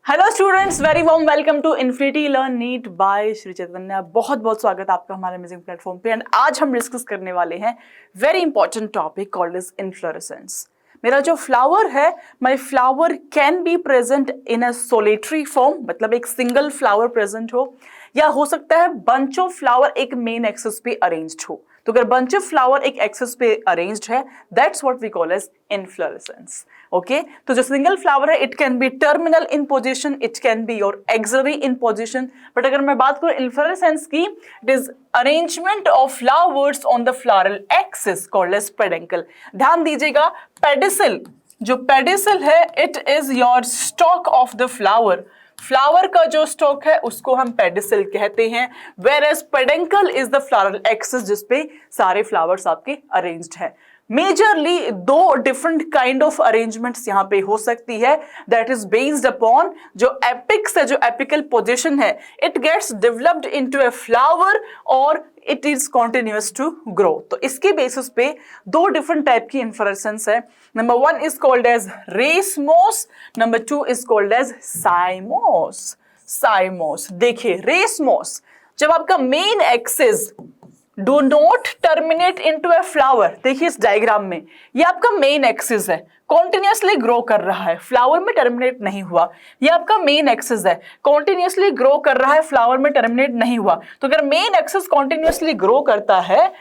Hello students, very warm welcome to infinity learn NEET by Shri Chaitanya. बहुत बहुत स्वागत है आपका हमारे अमेजिंग प्लेटफॉर्म पे। एंड आज हम डिस्कस करने वाले हैं very important topic called is inflorescence. मेरा जो फ्लावर है, my flower can be present in a solitary form, मतलब एक सिंगल फ्लावर प्रेजेंट हो, या हो सकता है बंच ऑफ फ्लावर एक मेन एक्सिस पे अरेंज्ड हो। तो अगर बंच ऑफ फ्लावर एक एक्सिस पे अरेंज्ड है, that's what we call as inflorescence. Okay, तो जो सिंगल फ्लावर है, it can be terminal in position, it can be your axillary in position. But अगर मैं बात करूं इन्फ्लोरेसेंस की, it is arrangement of flowers on the floral axis called as peduncle. ध्यान दीजिएगा, पेडिसल, जो पेडिसल है, it is your stalk of the flower. Flower का जो स्टॉक है उसको हम पेडिसल कहते हैं, whereas pedicel is the floral axis जिसपे सारे फ्लावर्स आपके अरेंज्ड हैं। मेजरली दो डिफरेंट काइंड ऑफ अरेंजमेंट्स यहां पे हो सकती है, दैट इज बेस्ड अपॉन जो एपिक्स है, जो एपिकल पोजीशन है, it gets developed into a flower और it is continuous to grow. तो इसके बेसिस पे दो डिफरेंट टाइप की इन्फ्लोरेसेंस है। Number one is called as racemose, number two is called as cymose. Cymose देखिए, रेसमोस जब आपका main axis do not terminate into a flower, देखिए इस डायग्राम में ये आपका मेन एक्सिस है, कॉन्टिन्यूसली ग्रो कर रहा है, फ्लावर में टर्मिनेट नहीं हुआ। ये आपका मेन एक्सिस है, कॉन्टिन्यूसली ग्रो कर रहा है, फ्लावर में टर्मिनेट नहीं हुआ। तो अगर मेन एक्सिस कॉन्टिन्यूसली ग्रो करता है,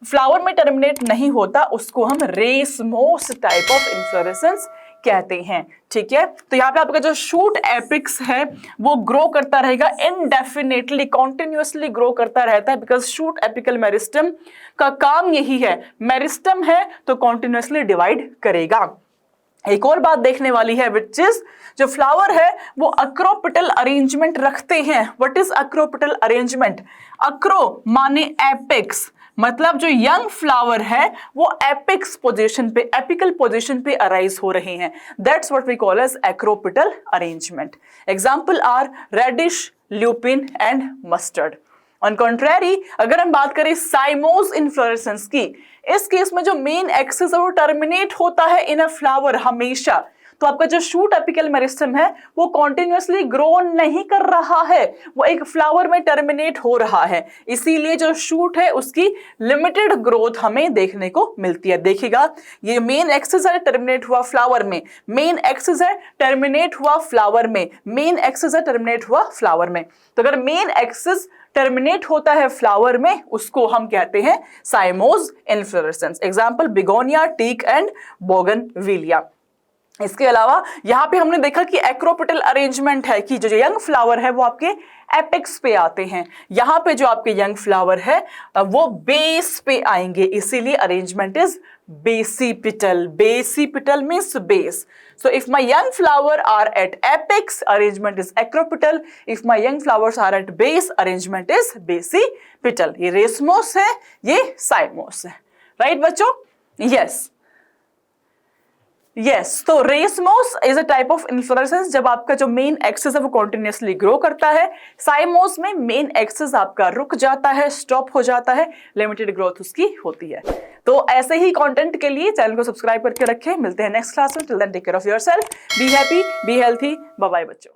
फ्लावर में टर्मिनेट नहीं होता, उसको हम रेसमोस टाइप ऑफ इन्फ्लोरेसेंस कहते हैं। ठीक है, तो यहाँ पे आपका जो शूट एपिक्स है वो ग्रो करता रहेगा इनडेफिनेटली, कॉन्टिन्यूसली ग्रो करता रहता है, बिकॉज शूट एपिकल मेरिस्टम का काम यही है, मेरिस्टम है तो कॉन्टिन्यूसली डिवाइड करेगा। एक और बात देखने वाली है, विच इज जो फ्लावर है वो अक्रोपिटल अरेंजमेंट रखते हैं। What is acropetal arrangement? Acro माने एपिक्स, मतलब जो यंग फ्लावर है वो एपिक्स पोजीशन पे, एपिकल पोजीशन पे अराइज हो रहे हैं, that's what we call as acropetal arrangement. Example are radish, lupin and mustard. On contrary, अगर हम बात करें साइमोस इन्फ्लोरेसेंस की, इस केस में जो मेन एक्सिस है वो टर्मिनेट होता है इन अ फ्लावर हमेशा। तो आपका जो शूट एपिकल मेरिस्टम है वो कॉन्टिन्यूसली ग्रो नहीं कर रहा है, वो एक फ्लावर में टर्मिनेट हो रहा है, इसीलिए जो शूट है उसकी लिमिटेड ग्रोथ हमें देखने को मिलती है। देखिएगा, ये मेन एक्सिस है, टर्मिनेट हुआ फ्लावर में, मेन एक्सिस है, टर्मिनेट हुआ फ्लावर में, मेन एक्सिस है, टर्मिनेट हुआ फ्लावर में। तो अगर मेन एक्सिस टर्मिनेट होता है फ्लावर में, उसको हम कहते हैं cymose inflorescence. Example begonia, teak and bougainvillea. इसके अलावा यहां पे हमने देखा कि एक्रोपिटल अरेंजमेंट है कि जो यंग फ्लावर है वो आपके एपेक्स पे आते हैं, यहां पे जो आपके यंग फ्लावर है वो बेस पे आएंगे, इसीलिए arrangement is basipetal. Basipetal means base. So if my young flower are at apex, arrangement is acropital. If my young flowers are at base, arrangement is basipital. ये रेसमोस है, ये साइमोस है, right बच्चों? यस यस, तो racemose is a type of inflorescence जब आपका जो main axis है वो कॉन्टिन्यूसली ग्रो करता है। साइमोस में मेन एक्सिस आपका रुक जाता है, स्टॉप हो जाता है, लिमिटेड ग्रोथ उसकी होती है। तो ऐसे ही कंटेंट के लिए चैनल को सब्सक्राइब करके रखें। मिलते हैं नेक्स्ट क्लास में। Till then take care of yourself, be happy, be healthy, bye bye बच्चों।